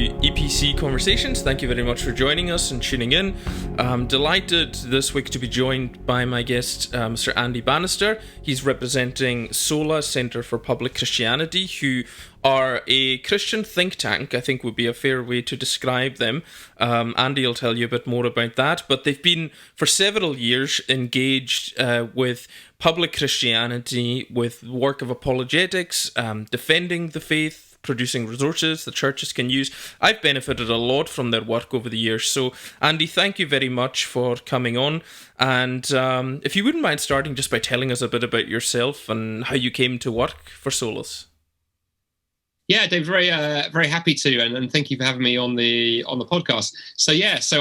to EPC Conversations. Thank you very much for joining us and tuning in. I'm delighted this week to be joined by my guest, Mr. Andy Bannister. He's representing Solas Centre for Public Christianity, who are a Christian think tank, I think would be a fair way to describe them. Andy will tell you a bit more about that, but they've been for several years engaged with public Christianity, with work of apologetics, defending the faith, producing resources the churches can use. I've benefited a lot from their work over the years. So, Andy, thank you very much for coming on. And if you wouldn't mind starting just by telling us a bit about yourself and how you came to work for Solas. Yeah, Dave, very happy to, and thank you for having me on the podcast. So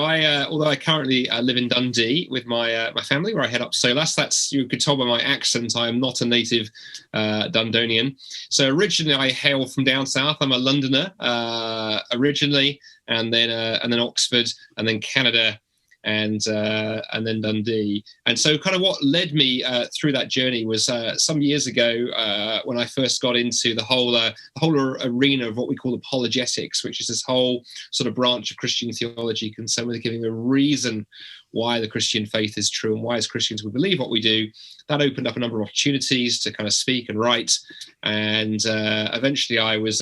I although I currently live in Dundee with my family, where I head up Solas. That's, you could tell by my accent, I am not a native Dundonian. So originally I hail from down south. I'm a Londoner originally, and then Oxford, and then Canada, and then Dundee. And so kind of what led me through that journey was some years ago when I first got into the whole arena of what we call apologetics, which is this whole sort of branch of Christian theology concerned with giving a reason why the Christian faith is true and why as Christians we believe what we do. That opened up a number of opportunities to kind of speak and write. And eventually I was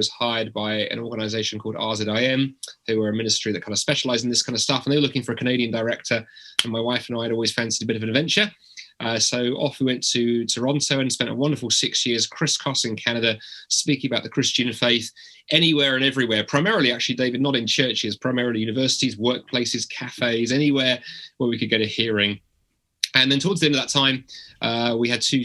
hired by an organization called RZIM, who were a ministry that kind of specialized in this kind of stuff. And they were looking for a Canadian director. And my wife and I had always fancied a bit of an adventure. So off we went to Toronto and spent a wonderful 6 years crisscrossing Canada, speaking about the Christian faith anywhere and everywhere. Primarily, actually, David, not in churches, primarily universities, workplaces, cafes, anywhere where we could get a hearing. And then towards the end of that time, we had two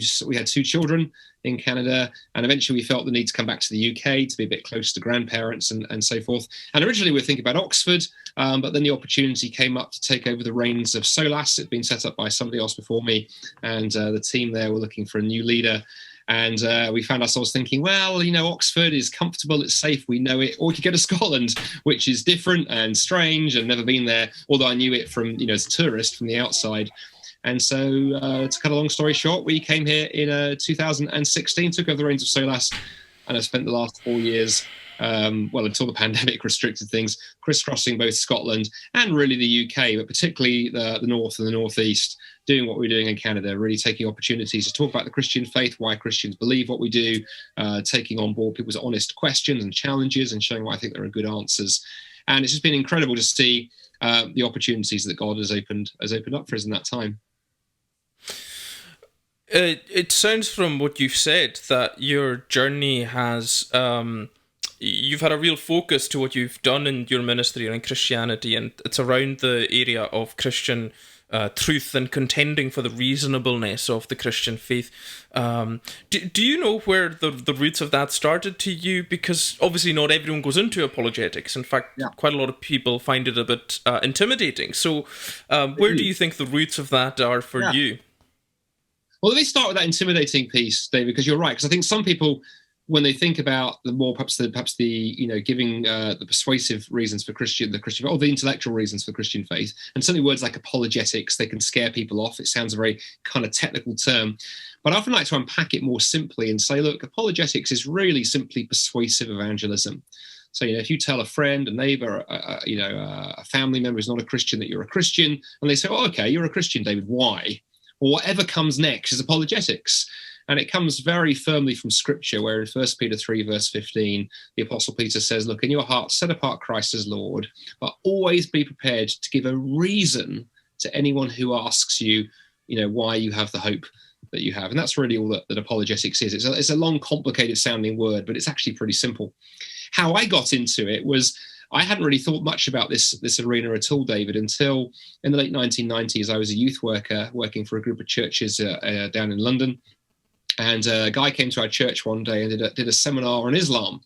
children in Canada, and eventually we felt the need to come back to the UK to be a bit closer to grandparents and so forth. And originally we were thinking about Oxford, but then the opportunity came up to take over the reins of Solas. It had been set up by somebody else before me, and the team there were looking for a new leader. And we found ourselves thinking, well, Oxford is comfortable, it's safe, we know it, or we could go to Scotland, which is different and strange and never been there, although I knew it from, as a tourist from the outside. And so, to cut a long story short, we came here in 2016, took over the reins of Solas, and I've spent the last 4 years, until the pandemic restricted things, crisscrossing both Scotland and really the UK, but particularly the north and the northeast, doing what we're doing in Canada, really taking opportunities to talk about the Christian faith, why Christians believe what we do, taking on board people's honest questions and challenges and showing why I think there are good answers. And it's just been incredible to see the opportunities that God has opened up for us in that time. It sounds from what you've said that your journey has, you've had a real focus to what you've done in your ministry and in Christianity, and it's around the area of Christian truth and contending for the reasonableness of the Christian faith. Do you know where the roots of that started to you? Because obviously not everyone goes into apologetics. In fact, quite a lot of people find it a bit intimidating. So where do you think the roots of that are for you? Well, let me start with that intimidating piece, David, because you're right. Because I think some people, when they think about the more perhaps the giving the persuasive reasons for the Christian, or the intellectual reasons for Christian faith, and certainly words like apologetics, they can scare people off. It sounds a very kind of technical term, but I often like to unpack it more simply and say, look, apologetics is really simply persuasive evangelism. So, if you tell a friend, a neighbor, a family member who's not a Christian that you're a Christian, and they say, oh, okay, you're a Christian, David, why? Or whatever comes next is apologetics. And it comes very firmly from Scripture, where in 1 Peter 3, verse 15, the Apostle Peter says, look, in your heart, set apart Christ as Lord, but always be prepared to give a reason to anyone who asks you, why you have the hope that you have. And that's really all that apologetics is. It's a long, complicated sounding word, but it's actually pretty simple. How I got into it was, I hadn't really thought much about this arena at all, David, until in the late 1990s, I was a youth worker working for a group of churches down in London. And a guy came to our church one day and did a seminar on Islam,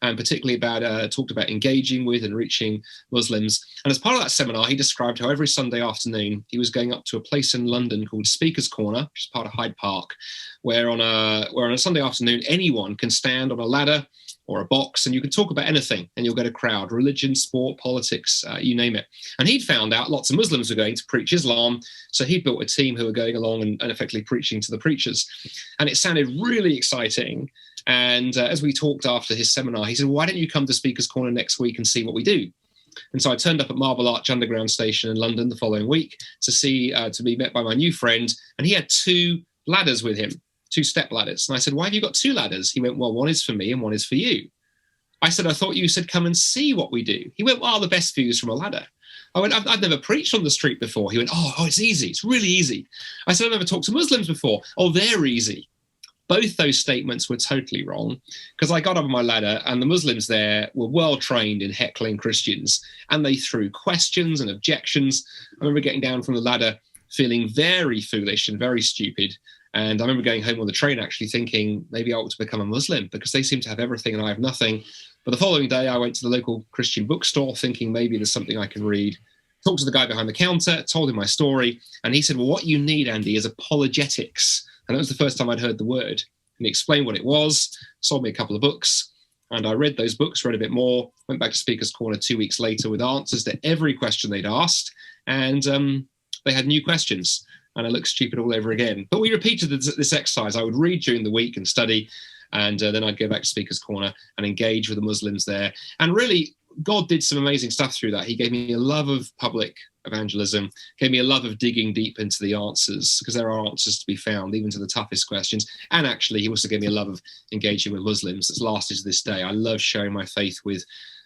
and particularly talked about engaging with and reaching Muslims. And as part of that seminar, he described how every Sunday afternoon he was going up to a place in London called Speaker's Corner, which is part of Hyde Park, where on a Sunday afternoon, anyone can stand on a ladder or a box and you can talk about anything and you'll get a crowd, religion, sport, politics, you name it. And he'd found out lots of Muslims were going to preach Islam, so he built a team who were going along and effectively preaching to the preachers. And it sounded really exciting. And as we talked after his seminar, he said, why don't you come to Speaker's Corner next week and see what we do? And so I turned up at Marble Arch Underground Station in London the following week to be met by my new friend. And he had 2 ladders with him, 2 step ladders. And I said, why have you got 2 ladders? He went, well, one is for me and one is for you. I said, I thought you said, come and see what we do. He went, well, the best view is from a ladder. I went, I've never preached on the street before. He went, oh, it's easy. It's really easy. I said, I've never talked to Muslims before. Oh, they're easy. Both those statements were totally wrong, because I got up on my ladder and the Muslims there were well trained in heckling Christians, and they threw questions and objections. I remember getting down from the ladder feeling very foolish and very stupid. And I remember going home on the train actually thinking maybe I ought to become a Muslim, because they seem to have everything and I have nothing. But the following day I went to the local Christian bookstore thinking maybe there's something I can read. Talked to the guy behind the counter, told him my story, and he said, well, what you need, Andy, is apologetics. And that was the first time I'd heard the word. And he explained what it was, sold me a couple of books, and I read those books, read a bit more, went back to Speaker's Corner 2 weeks later with answers to every question they'd asked, and they had new questions, and I looked stupid all over again. But we repeated this exercise. I would read during the week and study, and then I'd go back to Speaker's Corner and engage with the Muslims there. And really, God did some amazing stuff through that. He gave me a love of public evangelism, gave me a love of digging deep into the answers, because there are answers to be found, even to the toughest questions. And actually, he also gave me a love of engaging with Muslims that's lasted to this day. I love sharing my faith with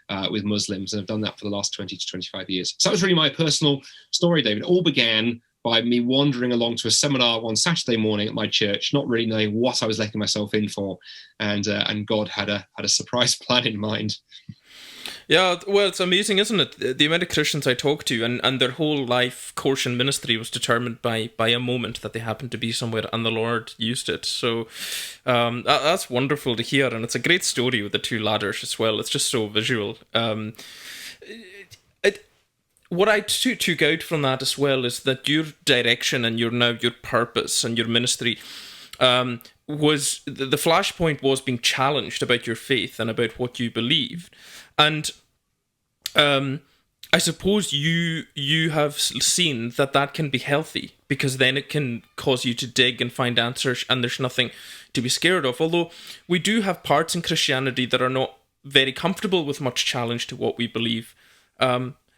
Muslims, and I've done that for the last 20 to 25 years. So that was really my personal story, David. It all began by me wandering along to a seminar one Saturday morning at my church, not really knowing what I was letting myself in for, and God had a surprise plan in mind. Yeah, well, it's amazing, isn't it? The amount of Christians I talk to, and their whole life course in ministry was determined by a moment that they happened to be somewhere, and the Lord used it. So that's wonderful to hear, and it's a great story with the 2 ladders as well. It's just so visual. What I took out from that as well is that your direction and your purpose and your ministry was the flashpoint was being challenged about your faith and about what you believe. And I suppose you have seen that can be healthy, because then it can cause you to dig and find answers, and there's nothing to be scared of. Although we do have parts in Christianity that are not very comfortable with much challenge to what we believe.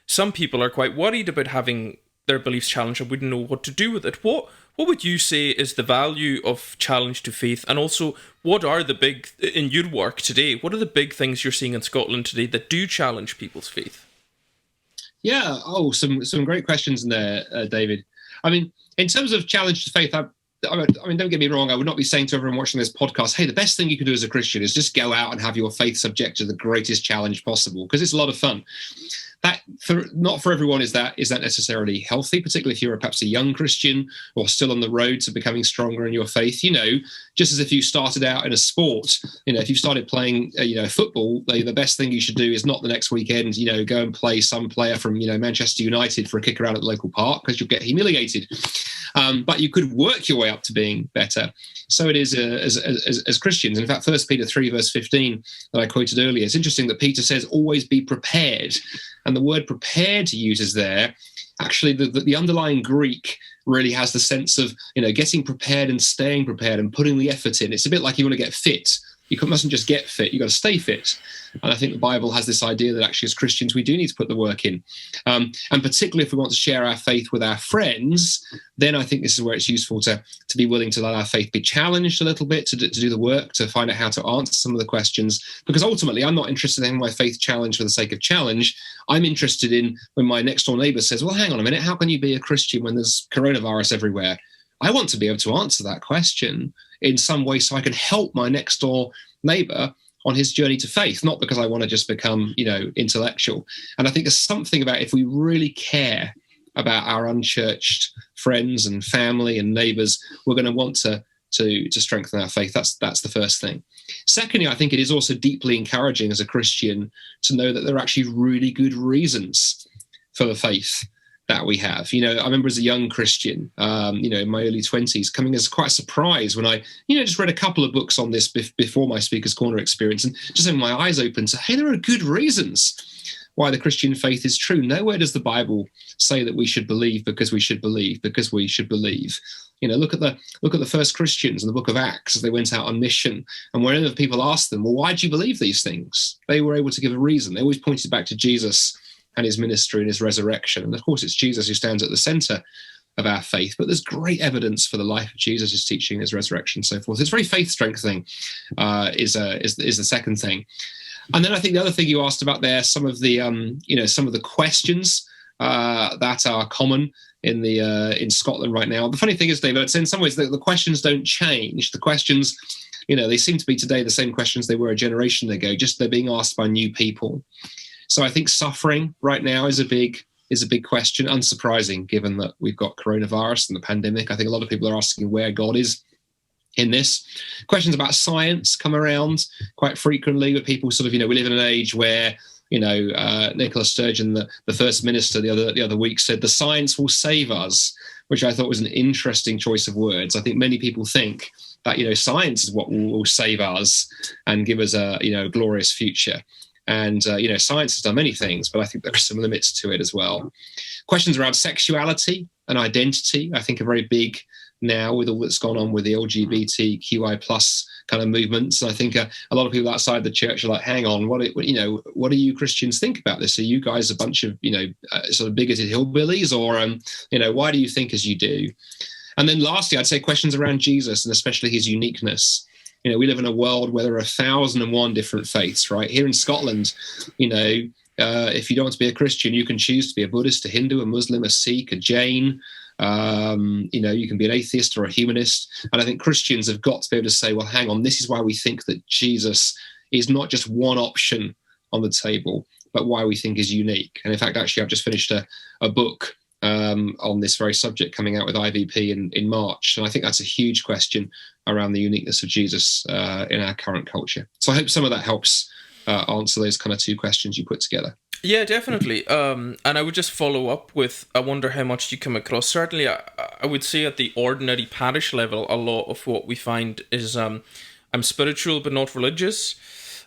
Some people are quite worried about having their beliefs challenged and wouldn't know what to do with it. What would you say is the value of challenge to faith? And also, what are the big, in your work today, what are the big things you're seeing in Scotland today that do challenge people's faith? Yeah, some great questions in there, David. I mean, in terms of challenge to faith, I mean, don't get me wrong, I would not be saying to everyone watching this podcast, hey, the best thing you can do as a Christian is just go out and have your faith subject to the greatest challenge possible, because it's a lot of fun. That not for everyone is that necessarily healthy, particularly if you're perhaps a young Christian or still on the road to becoming stronger in your faith. Just as if you started out in a sport, if you started playing football, the best thing you should do is not the next weekend go and play some player from Manchester United for a kick around at the local park, because you'll get humiliated. But you could work your way up to being better. So it is as Christians. In fact, 1 Peter 3 verse 15 that I quoted earlier, it's interesting that Peter says always be prepared. And the word prepared he uses there, actually the underlying Greek really has the sense of getting prepared and staying prepared and putting the effort in. It's a bit like you want to get fit. You mustn't just get fit, you've got to stay fit. And I think the Bible has this idea that actually as Christians, we do need to put the work in. And particularly if we want to share our faith with our friends, then I think this is where it's useful to be willing to let our faith be challenged a little bit, to do the work, to find out how to answer some of the questions. Because ultimately, I'm not interested in my faith challenged for the sake of challenge. I'm interested in when my next door neighbour says, well, hang on a minute, how can you be a Christian when there's coronavirus everywhere? I want to be able to answer that question in some way so I can help my next door neighbour on his journey to faith, not because I want to just become, intellectual. And I think there's something about if we really care about our unchurched friends and family and neighbours, we're going to want to strengthen our faith. That's the first thing. Secondly, I think it is also deeply encouraging as a Christian to know that there are actually really good reasons for the faith that we have. I remember as a young Christian, in my early 20s, coming as quite a surprise when I, just read a couple of books on this before my Speaker's Corner experience, and just having my eyes open to, hey, there are good reasons why the Christian faith is true. Nowhere does the Bible say that we should believe because we should believe because we should believe. Look at the first Christians in the book of Acts as they went out on mission, and whenever people asked them, well, why do you believe these things? They were able to give a reason. They always pointed back to Jesus and his ministry and his resurrection. And of course, it's Jesus who stands at the center of our faith, but there's great evidence for the life of Jesus, his teaching, his resurrection, and so forth. It's very faith strengthening, is the second thing. And then I think the other thing you asked about there, some of the questions that are common in Scotland right now. The funny thing is, David, I'd say in some ways the questions don't change. The questions, they seem to be today the same questions they were a generation ago, just they're being asked by new people. So I think suffering right now is a big question, unsurprising given that we've got coronavirus and the pandemic. I think a lot of people are asking where God is in this. Questions about science come around quite frequently with people sort of, we live in an age where, Nicola Sturgeon, the First Minister the other week said, the science will save us, which I thought was an interesting choice of words. I think many people think that, science is what will save us and give us a, glorious future. And, science has done many things, but I think there are some limits to it as well. Questions around sexuality and identity, I think, are very big now with all that's gone on with the LGBTQI plus kind of movements. And I think a lot of people outside the church are like, hang on, what do you Christians think about this? Are you guys a bunch of, sort of bigoted hillbillies, or, why do you think as you do? And then lastly, I'd say questions around Jesus and especially his uniqueness. We live in a world where there are 1,001 different faiths, right? Here in Scotland, if you don't want to be a Christian, you can choose to be a Buddhist, a Hindu, a Muslim, a Sikh, a Jain. You can be an atheist or a humanist. And I think Christians have got to be able to say, well, hang on, this is why we think that Jesus is not just one option on the table, but why we think is unique. And in fact, actually, I've just finished a book on this very subject coming out with IVP in March. And I think that's a huge question around the uniqueness of Jesus in our current culture. So I hope some of that helps answer those kind of two questions you put together. Yeah, definitely. And I would just follow up with, I wonder how much you come across. Certainly, I would say at the ordinary parish level, a lot of what we find is I'm spiritual but not religious.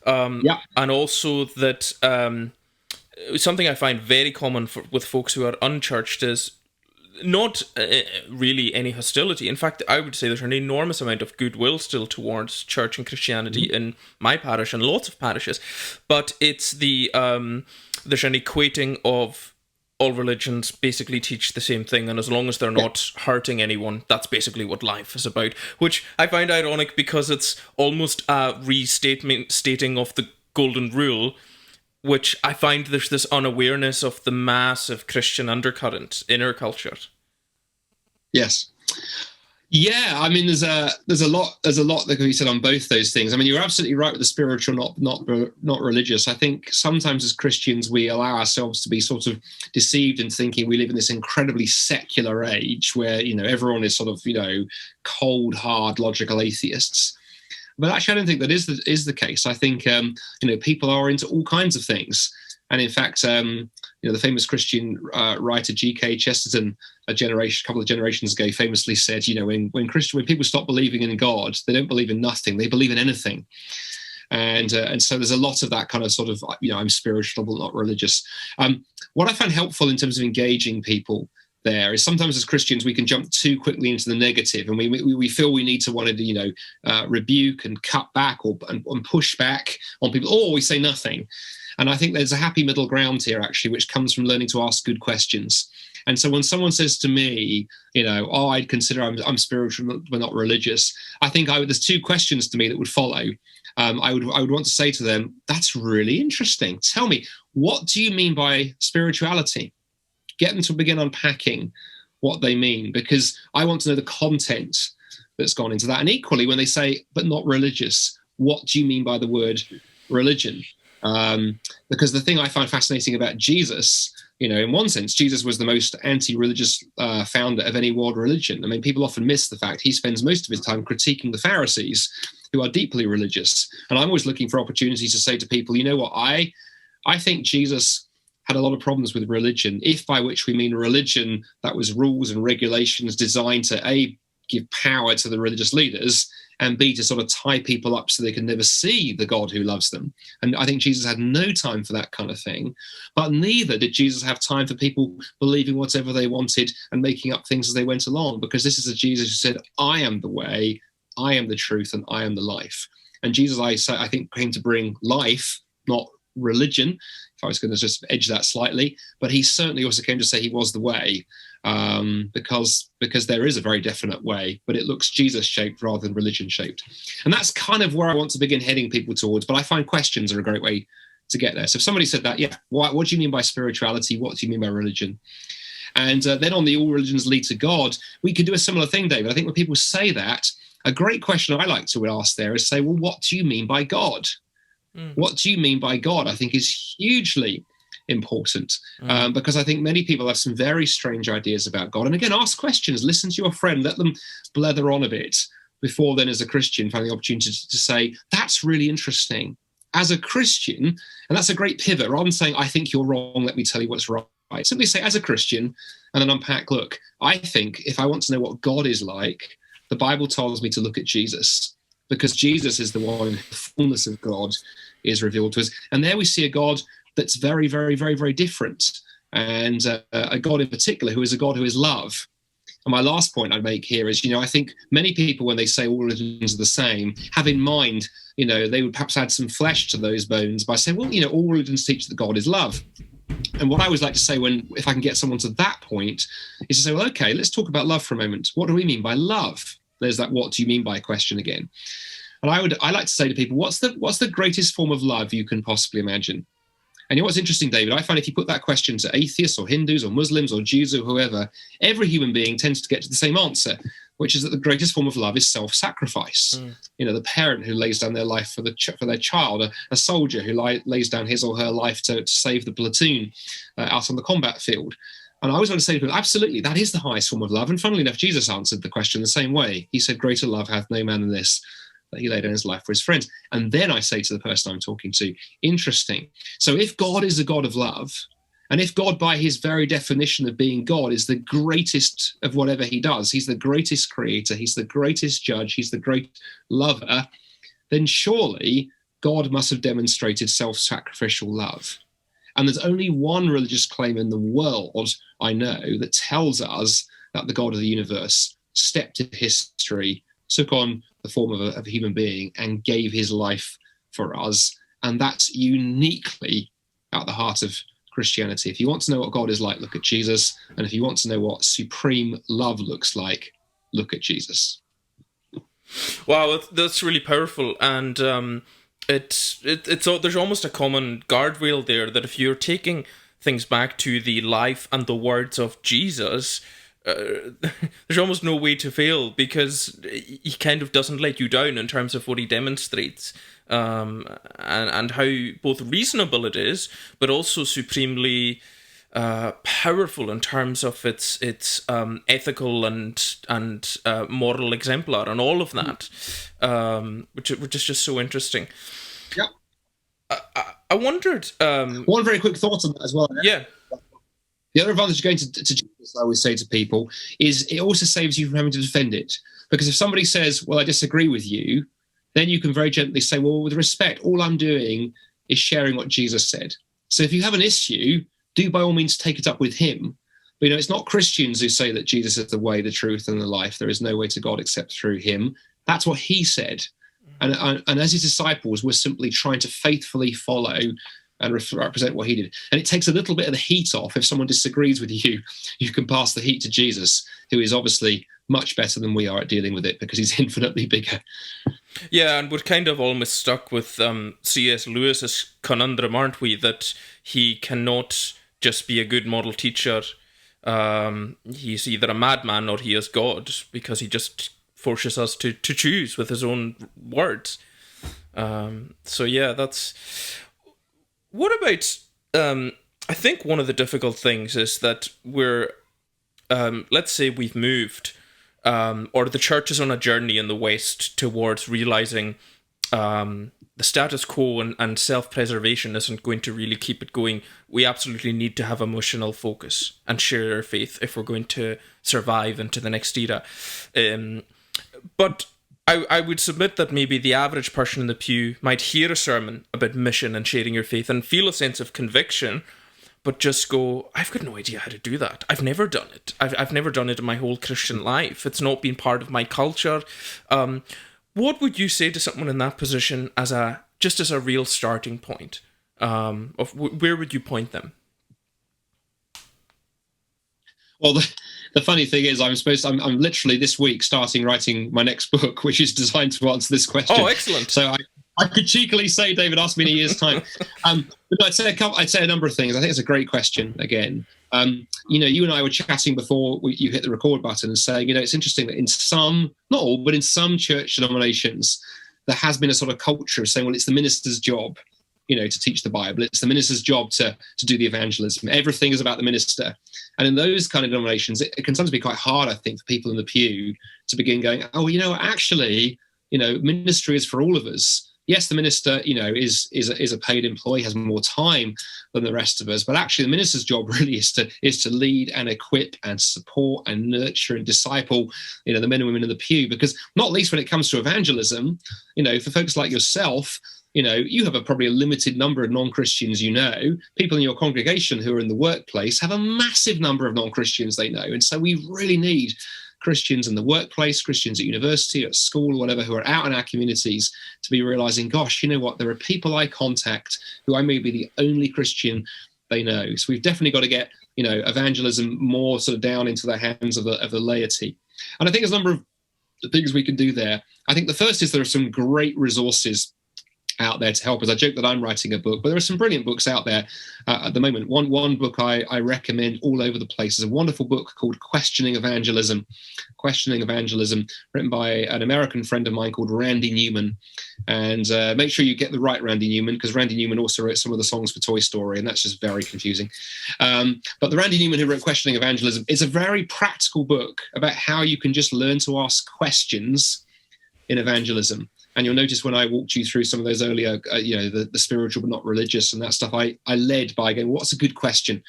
And also that something I find very common with folks who are unchurched is not really any hostility. In fact, I would say there's an enormous amount of goodwill still towards church and Christianity in my parish and lots of parishes. But it's there's an equating of all religions basically teach the same thing, and as long as they're not hurting anyone, that's basically what life is about, which I find ironic because it's almost a restating of the golden rule, which I find there's this unawareness of the massive Christian undercurrent in our culture. Yes. Yeah, I mean, there's a lot that can be said on both those things. I mean, you're absolutely right with the spiritual, not religious. I think sometimes as Christians we allow ourselves to be sort of deceived in thinking we live in this incredibly secular age where everyone is sort of cold, hard, logical atheists. But actually, I don't think that is the case. I think people are into all kinds of things, and in fact, the famous Christian writer G.K. Chesterton, a couple of generations ago, famously said, when people stop believing in God, they don't believe in nothing; they believe in anything. And so there's a lot of that kind of sort of I'm spiritual but not religious. What I found helpful in terms of engaging people there is sometimes as Christians we can jump too quickly into the negative, and we feel we need to want to rebuke and cut back and push back on people, or we say nothing. And I think there's a happy middle ground here actually, which comes from learning to ask good questions. And so when someone says to me, I'd consider I'm spiritual but not religious, I think there's two questions to me that would follow. I would want to say to them, that's really interesting. Tell me, what do you mean by spirituality? Get them to begin unpacking what they mean, because I want to know the content that's gone into that. And equally, when they say, but not religious, what do you mean by the word religion? Because the thing I find fascinating about Jesus, in one sense, Jesus was the most anti-religious founder of any world religion. I mean, people often miss the fact he spends most of his time critiquing the Pharisees, who are deeply religious. And I'm always looking for opportunities to say to people, you know what, I think Jesus had a lot of problems with religion, if by which we mean religion that was rules and regulations designed to give power to the religious leaders, and B, to sort of tie people up so they can never see the God who loves them. And I think Jesus had no time for that kind of thing. But neither did Jesus have time for people believing whatever they wanted and making up things as they went along, because this is a Jesus who said, I am the way, I am the truth, and I am the life. And Jesus, I think, came to bring life, not religion, if I was going to just edge that slightly. But he certainly also came to say he was the way, because there is a very definite way, but it looks Jesus-shaped rather than religion-shaped. And that's kind of where I want to begin heading people towards. But I find questions are a great way to get there. So if somebody said that, yeah, what do you mean by spirituality? What do you mean by religion? And then on the all religions lead to God, we could do a similar thing, David. I think when people say that, a great question I like to ask there is say, well, what do you mean by God? What do you mean by God? I think is hugely important, because I think many people have some very strange ideas about God. And again, ask questions, listen to your friend, let them blether on a bit before then, as a Christian, find the opportunity to say, that's really interesting. As a Christian, and that's a great pivot, rather than saying, I think you're wrong, let me tell you what's right. Simply say, as a Christian, and then unpack, look, I think if I want to know what God is like, the Bible tells me to look at Jesus, because Jesus is the one, the fullness of God is revealed to us. And there we see a God that's very, very, very, very different. And a God in particular who is a God who is love. And my last point I'd make here is, I think many people, when they say all religions are the same, have in mind, they would perhaps add some flesh to those bones by saying, well, all religions teach that God is love. And what I always like to say if I can get someone to that point is to say, well, okay, let's talk about love for a moment. What do we mean by love? There's that what do you mean by question again. And I like to say to people, what's the greatest form of love you can possibly imagine? And what's interesting, David, I find if you put that question to atheists or Hindus or Muslims or Jews or whoever, every human being tends to get to the same answer, which is that the greatest form of love is self-sacrifice. The parent who lays down their life for their child, a soldier who lays down his or her life to save the platoon out on the combat field. And I always want to say to people, absolutely, that is the highest form of love. And funnily enough, Jesus answered the question the same way. He said, greater love hath no man than this, that he laid down his life for his friends. And then I say to the person I'm talking to, interesting. So if God is a God of love, and if God, by his very definition of being God, is the greatest of whatever he does, he's the greatest creator, he's the greatest judge, he's the great lover, then surely God must have demonstrated self-sacrificial love. And there's only one religious claim in the world, I know, that tells us that the God of the universe stepped into history, took on the form of a human being, and gave his life for us. And that's uniquely at the heart of Christianity. If you want to know what God is like, look at Jesus. And if you want to know what supreme love looks like, look at Jesus. Wow, that's really powerful. And there's almost a common guardrail there, that if you're taking things back to the life and the words of Jesus, there's almost no way to fail, because he kind of doesn't let you down in terms of what he demonstrates, and how both reasonable it is, but also supremely powerful in terms of its ethical and moral exemplar and all of that, which is just so interesting. Yeah. I wondered. One very quick thought on that as well. Yeah. The other advantage of going to Jesus, I always say to people, is it also saves you from having to defend it. Because if somebody says, well, I disagree with you, then you can very gently say, well, with respect, all I'm doing is sharing what Jesus said. So if you have an issue, do by all means take it up with him. But, it's not Christians who say that Jesus is the way, the truth, and the life. There is no way to God except through him. That's what he said. And as his disciples, we're simply trying to faithfully follow and represent what he did. And it takes a little bit of the heat off. If someone disagrees with you, you can pass the heat to Jesus, who is obviously much better than we are at dealing with it, because he's infinitely bigger. Yeah, and we're kind of almost stuck with C.S. Lewis's conundrum, aren't we? That he cannot just be a good model teacher. He's either a madman or he is God, because he just forces us to choose with his own words. So yeah, that's... What about, I think one of the difficult things is that we're, let's say we've moved, or the church is on a journey in the West towards realizing the status quo and self-preservation isn't going to really keep it going. We absolutely need to have emotional focus and share our faith if we're going to survive into the next era. But I would submit that maybe the average person in the pew might hear a sermon about mission and sharing your faith and feel a sense of conviction, but just go, I've got no idea how to do that. I've never done it. I've never done it in my whole Christian life. It's not been part of my culture. What would you say to someone in that position as a real starting point? Where would you point them? Well, the funny thing is, I'm literally this week starting writing my next book, which is designed to answer this question. Oh, excellent! So I could cheekily say, David, ask me in a year's time. But I'd say a number of things. I think it's a great question. Again, you and I were chatting before you hit the record button and saying, it's interesting that in some, not all, but in some church denominations, there has been a sort of culture of saying, well, it's the minister's job, to teach the Bible. It's the minister's job to do the evangelism. Everything is about the minister. And in those kind of denominations, it can sometimes be quite hard, I think, for people in the pew to begin going, actually, ministry is for all of us. Yes, the minister, is a paid employee, has more time than the rest of us, but actually the minister's job really is to lead and equip and support and nurture and disciple, the men and women in the pew, because not least when it comes to evangelism, for folks like yourself, you have probably a limited number of non-Christians people in your congregation who are in the workplace have a massive number of non-Christians they know. And so we really need Christians in the workplace, Christians at university, at school, whatever, who are out in our communities to be realizing, gosh, you know what, there are people I contact who I may be the only Christian they know. So we've definitely got to get, evangelism more sort of down into the hands of the laity. And I think there's a number of things we can do there. I think the first is there are some great resources out there to help us. I joke that I'm writing a book, but there are some brilliant books out there at the moment. One book I recommend all over the place is a wonderful book called Questioning Evangelism, written by an American friend of mine called Randy Newman. And make sure you get the right Randy Newman, because Randy Newman also wrote some of the songs for Toy Story, and that's just very confusing. But the Randy Newman who wrote Questioning Evangelism is a very practical book about how you can just learn to ask questions in evangelism. And you'll notice when I walked you through some of those earlier, the spiritual but not religious and that stuff, I led by going, what's a good question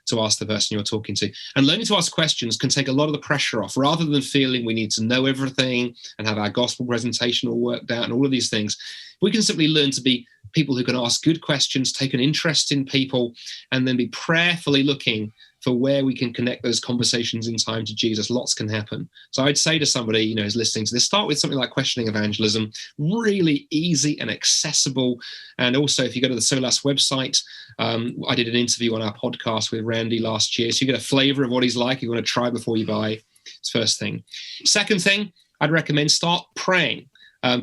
to ask the person you're talking to? And learning to ask questions can take a lot of the pressure off, rather than feeling we need to know everything and have our gospel presentation all worked out and all of these things. We can simply learn to be people who can ask good questions, take an interest in people, and then be prayerfully looking for where we can connect those conversations in time to Jesus. Lots can happen. So I'd say to somebody, who's listening to this, start with something like Questioning Evangelism, really easy and accessible. And also, if you go to the Solas website, I did an interview on our podcast with Randy last year. So you get a flavor of what he's like. You want to try before you buy. It's first thing. Second thing, I'd recommend start praying.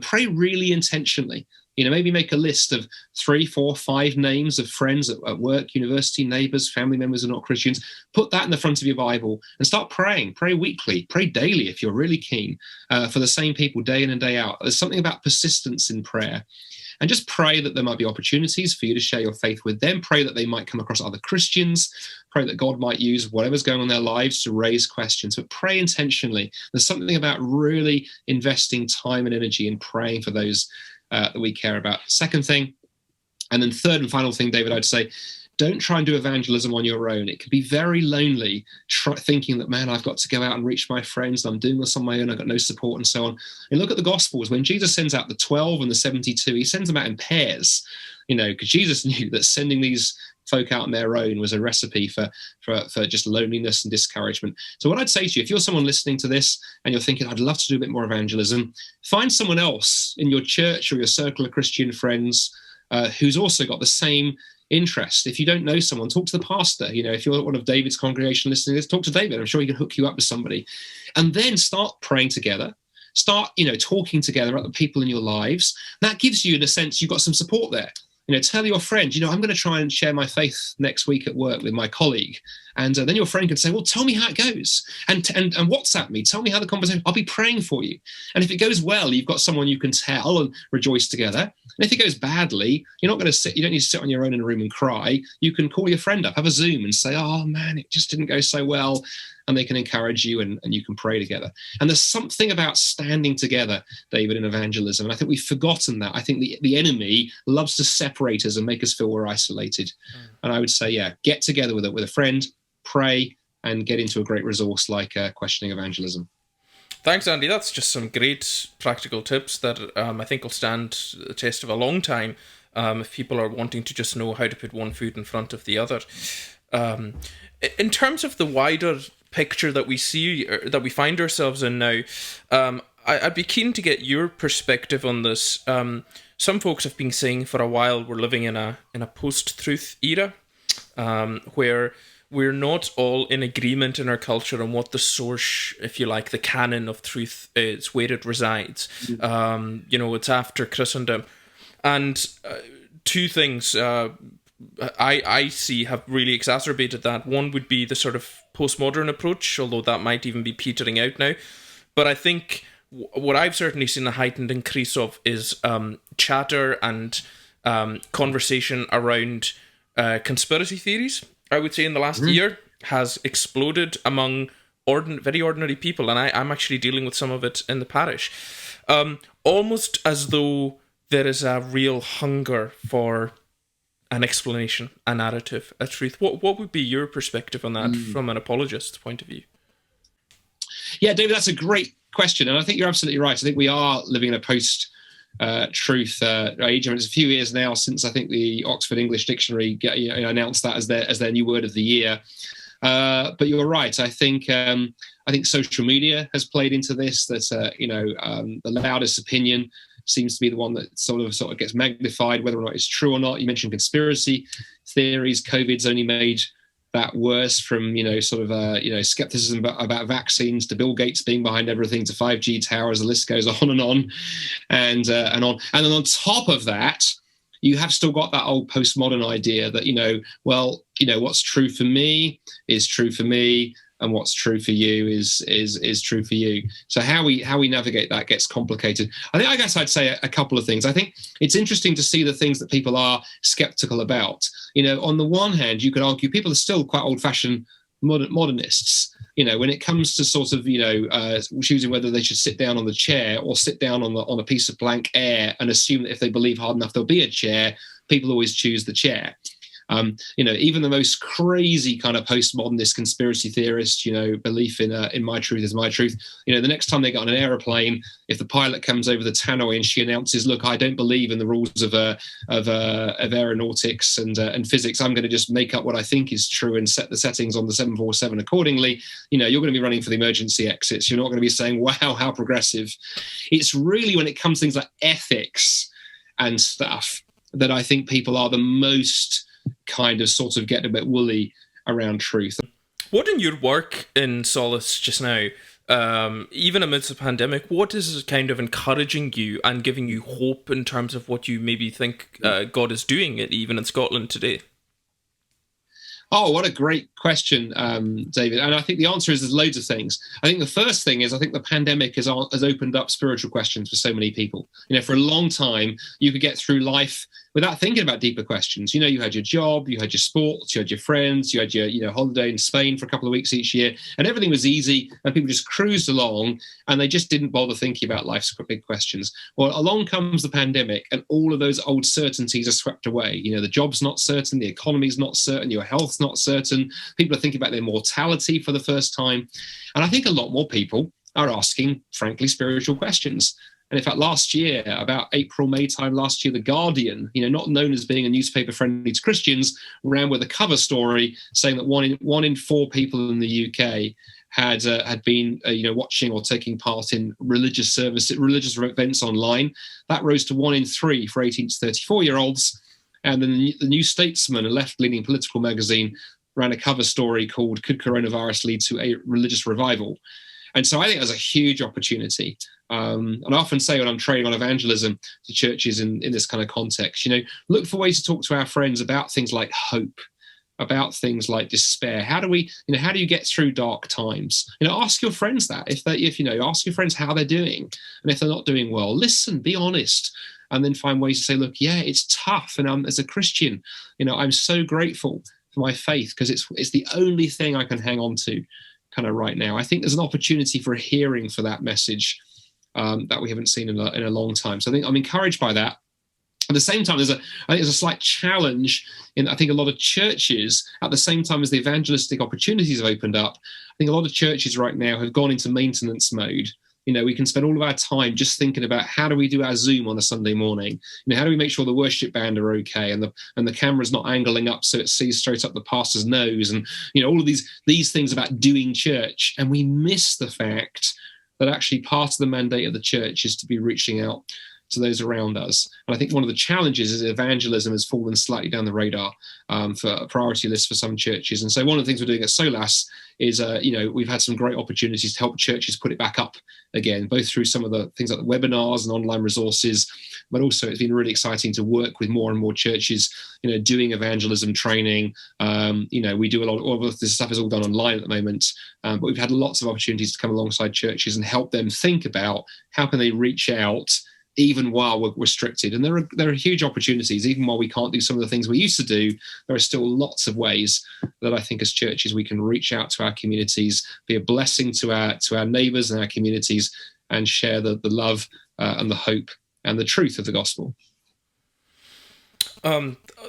Pray really intentionally. Maybe make a list of 3, 4, 5 names of friends at work, university, neighbors, family members who are not Christians. Put that in the front of your Bible and start praying. Pray weekly, pray daily if you're really keen, for the same people day in and day out. There's something about persistence in prayer. And just pray that there might be opportunities for you to share your faith with them. Pray that they might come across other Christians. Pray that God might use whatever's going on in their lives to raise questions. But pray intentionally. There's something about really investing time and energy in praying for those that we care about. Second thing, and then third and final thing, David, I'd say, don't try and do evangelism on your own. It can be very lonely, thinking that, man, I've got to go out and reach my friends. I'm doing this on my own. I've got no support and so on. And look at the Gospels. When Jesus sends out the 12 and the 72, he sends them out in pairs, because Jesus knew that sending these folk out on their own was a recipe for just loneliness and discouragement. So what I'd say to you, if you're someone listening to this and you're thinking, I'd love to do a bit more evangelism, find someone else in your church or your circle of Christian friends who's also got the same interest. If you don't know someone, talk to the pastor. If you're one of David's congregation listening to this, talk to David. I'm sure he can hook you up with somebody. And then start praying together. Start, talking together about the people in your lives. That gives you, in a sense, you've got some support there. Tell your friend, I'm going to try and share my faith next week at work with my colleague. And then your friend can say, well, tell me how it goes. And WhatsApp me. Tell me how the conversation, I'll be praying for you. And if it goes well, you've got someone you can tell and rejoice together. And if it goes badly, you don't need to sit on your own in a room and cry. You can call your friend up, have a Zoom and say, oh man, it just didn't go so well. And they can encourage you and you can pray together. And there's something about standing together, David, in evangelism. And I think we've forgotten that. I think the enemy loves to separate us and make us feel we're isolated. And I would say, get together with a friend, pray, and get into a great resource like Questioning Evangelism. Thanks, Andy. That's just some great practical tips that I think will stand the test of a long time if people are wanting to just know how to put one food in front of the other. Um, in terms of the wider picture that we see, that we find ourselves in now, I'd be keen to get your perspective on this. Some folks have been saying for a while we're living in a post-truth era, where we're not all in agreement in our culture on what the source, if you like, the canon of truth is, where it resides. It's after Christendom. And two things I see have really exacerbated that. One would be the sort of postmodern approach, although that might even be petering out now. But I think what I've certainly seen a heightened increase of is chatter and conversation around conspiracy theories. I would say in the last year has exploded among very ordinary people, and I'm actually dealing with some of it in the parish. Almost as though there is a real hunger for an explanation, a narrative, a truth. What would be your perspective on that from an apologist's point of view? Yeah, David, that's a great question, and I think you're absolutely right. I think we are living in a post-truth age. I mean, it's a few years now since I think the Oxford English Dictionary announced that as their new word of the year. But you're right. I think social media has played into this. That the loudest opinion seems to be the one that sort of gets magnified, whether or not it's true or not. You mentioned conspiracy theories. COVID's only made that worse, from skepticism about vaccines to Bill Gates being behind everything to 5G towers. The list goes on and on, and on. And then on top of that, you have still got that old postmodern idea that what's true for me is true for me, and what's true for you is true for you. So how we navigate that gets complicated. I guess I'd say a couple of things. I think it's interesting to see the things that people are skeptical about. On the one hand, you could argue people are still quite old-fashioned modernists. When it comes to sort of choosing whether they should sit down on the chair or sit down on a piece of blank air and assume that if they believe hard enough there'll be a chair, people always choose the chair. Even the most crazy kind of postmodernist conspiracy theorist, belief in my truth is my truth. The next time they get on an aeroplane, if the pilot comes over the tannoy and she announces, "Look, I don't believe in the rules of aeronautics and physics. I'm going to just make up what I think is true and set the settings on the 747 accordingly." You're going to be running for the emergency exits. You're not going to be saying, "Wow, how progressive." It's really when it comes to things like ethics and stuff that I think people are the most kind of sort of get a bit woolly around truth. What in your work in Solas just now, even amidst the pandemic, what is kind of encouraging you and giving you hope in terms of what you maybe think God is doing, even in Scotland today? Oh, what a great question, David. And I think the answer is there's loads of things. I think the first thing is I think the pandemic has opened up spiritual questions for so many people. For a long time, you could get through life without thinking about deeper questions. You had your job, you had your sports, you had your friends, you had your holiday in Spain for a couple of weeks each year, and everything was easy, and people just cruised along, and they just didn't bother thinking about life's big questions. Well, along comes the pandemic, and all of those old certainties are swept away. The job's not certain, the economy's not certain, your health's not certain. People are thinking about their mortality for the first time. And I think a lot more people are asking, frankly, spiritual questions. And in fact, last year, about April, May time last year, The Guardian, not known as being a newspaper friendly to Christians, ran with a cover story saying that one in four people in the UK had been watching or taking part in religious events online. That rose to 1 in 3 for 18 to 34-year-olds. And then the New Statesman, a left-leaning political magazine, ran a cover story called "Could Coronavirus Lead to a Religious Revival?" And so I think there's a huge opportunity. And I often say when I'm training on evangelism to churches in this kind of context, look for ways to talk to our friends about things like hope, about things like despair. How do you get through dark times? Ask your friends that. Ask your friends how they're doing. And if they're not doing well, listen, be honest. And then find ways to say, look, yeah, it's tough. And as a Christian, I'm so grateful for my faith because it's the only thing I can hang on to kind of right now. I think there's an opportunity for a hearing for that message that we haven't seen in a long time. So I think I'm encouraged by that. At the same time, I think there's a slight challenge in, I think, a lot of churches, at the same time as the evangelistic opportunities have opened up, I think a lot of churches right now have gone into maintenance mode. we can spend all of our time just thinking about how do we do our Zoom on a Sunday morning? How do we make sure the worship band are okay and the camera's not angling up so it sees straight up the pastor's nose, and all of these things about doing church. And we miss the fact that actually part of the mandate of the church is to be reaching out to those around us. And I think one of the challenges is evangelism has fallen slightly down the radar for a priority list for some churches. And so one of the things we're doing at Solas is, we've had some great opportunities to help churches put it back up again, both through some of the things like the webinars and online resources, but also it's been really exciting to work with more and more churches, doing evangelism training. We do all of this stuff is all done online at the moment, but we've had lots of opportunities to come alongside churches and help them think about how can they reach out even while we're restricted. And there are huge opportunities. Even while we can't do some of the things we used to do, there are still lots of ways that I think as churches we can reach out to our communities, be a blessing to our neighbours and our communities, and share the love and the hope and the truth of the gospel.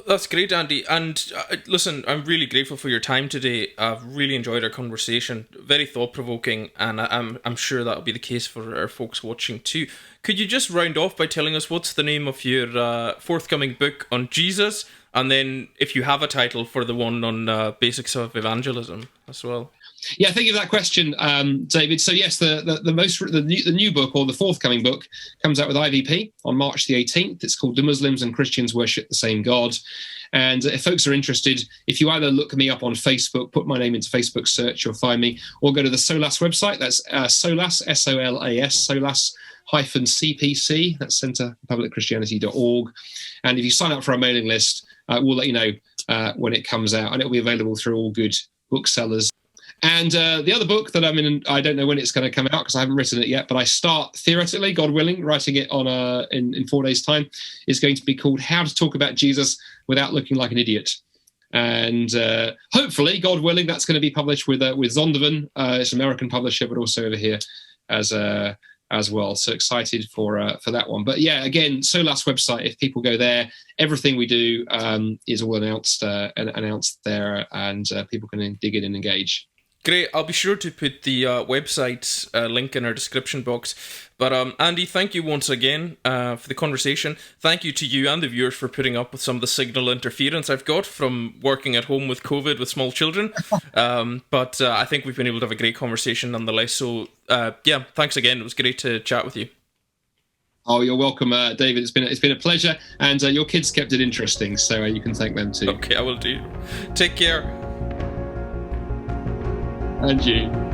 That's great, Andy. And listen, I'm really grateful for your time today. I've really enjoyed our conversation. Very thought-provoking, and I'm sure that'll be the case for our folks watching too. Could you just round off by telling us what's the name of your forthcoming book on Jesus, and then if you have a title for the one on basics of evangelism as well? Yeah, thank you for that question, David. So yes, the new book, or the forthcoming book, comes out with IVP on March the 18th. It's called Do Muslims and Christians Worship the Same God? And if folks are interested, if you either look me up on Facebook, put my name into Facebook search, you'll find me, or go to the Solas website. That's Solas, S-O-L-A-S, Solas-CPC, that's centrepubliccchristianity.org. And if you sign up for our mailing list, we'll let you know when it comes out, and it'll be available through all good booksellers. And the other book that I'm in, I don't know when it's going to come out because I haven't written it yet, but I start theoretically, God willing, writing it on in 4 days' time, is going to be called How to Talk About Jesus Without Looking Like an Idiot. And hopefully, God willing, that's going to be published with Zondervan. It's an American publisher, but also over here as well. So excited for that one. But yeah, again, Solas website, if people go there, everything we do is all announced there, and people can dig in and engage. Great. I'll be sure to put the website link in our description box. But Andy, thank you once again for the conversation. Thank you to you and the viewers for putting up with some of the signal interference I've got from working at home with COVID with small children. But I think we've been able to have a great conversation nonetheless. So yeah, thanks again. It was great to chat with you. Oh, you're welcome, David. It's been a pleasure, and your kids kept it interesting, so you can thank them too. Okay, I will do. Take care. And you.